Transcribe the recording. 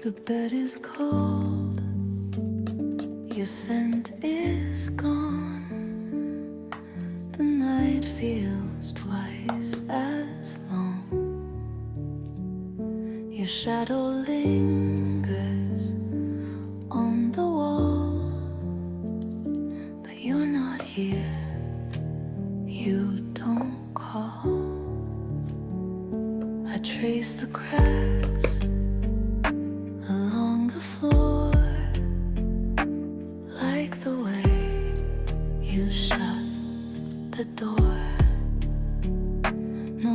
The bed is cold, your scent is gone. The night feels twice as long. Your shadow lingers on the wall, but you're not here, you don't call. I trace the cracks